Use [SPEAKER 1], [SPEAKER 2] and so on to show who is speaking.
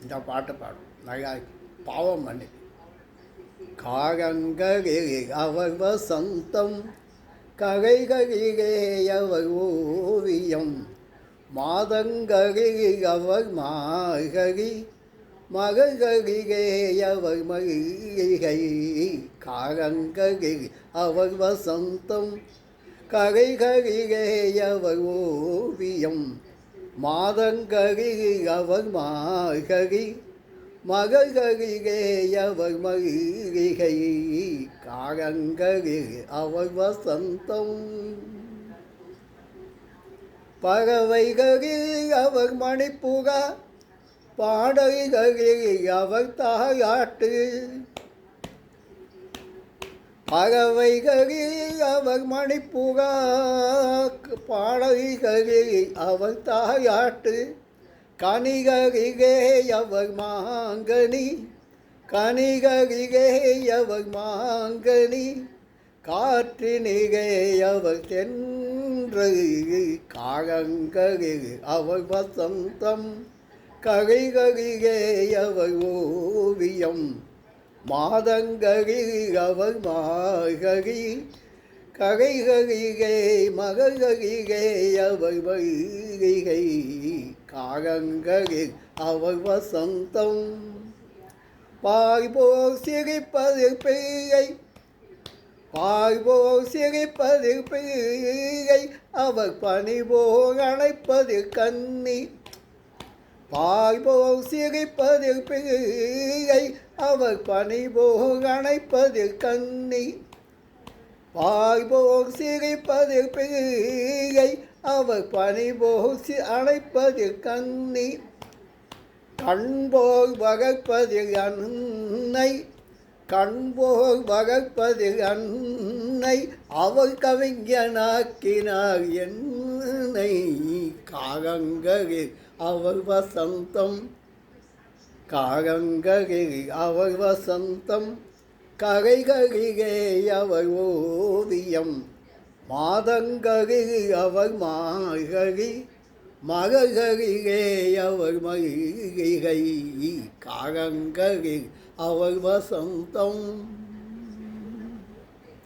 [SPEAKER 1] இந்த பாட்டு பாடும் நல்லா பாவம் பண்ணி காகங்களிலே அவர் வசந்தம் கரைகளிலே அவர் ஓவியம் மாதங்களிலே அவர் மார்கழி மகள்களிலே அவர் மல்லிகை காகங்களில் அவர் வசந்தம் கரைகளிலே அவர் ஓவியம் மாதங்களில் அவர் மார்கழி மகள்களிலே அவர் மல்லிகை காலங்களில் அவர் வசந்தம் பறவைகளில் அவர் மணிப்புகா பாடல்களில் அவர் தாயாட்டு பறவைகளில் அவர் மணிப்புகா பாடல்களில் அவர் தாயாட்டு கனிகளிலே அவர் மாங்கனி கனிகளிலே அவர் மாங்கனி காற்றினிலே அவர் தென்றல் காலங்களில் அவர் வசந்தம் கரைகளிலே அவர் ஓவியம் மாதங்களில் அவர் மார்கழி கரைகளிலே மகள்களிலே அவர் மல்லிகை காலங்களில் அவர் வசந்தம் பாய்போல் சிரிப்பதில் பிள்ளை பாய்போல் சிரிப்பதில் பிள்ளை அவர் பனிபோல் அணைப்பதில் கன்னி பாய்போல் சிரிப்பதில் பிள்ளை அவர் பனிபோல் அணைப்பதில் கன்னி பாய்போல் சிரிப்பதில் பிள்ளை அவர் பனிபோல் அணைப்பதில் கன்னி கண்போல் வகைப்பதில் அன்னை கண்போல் வகைப்பதில் அன்னை அவர் கவிஞனாக்கினார் என்னை காலங்களில் அவர் வசந்தம் காலங்களில் அவர் வசந்தம் கரைகளிலே அவர் ஓவியம் மாதங்களில் அவர் மார்கழி மகள்களிலே அவர் மல்லிகை காலங்களில் அவர் வசந்தம்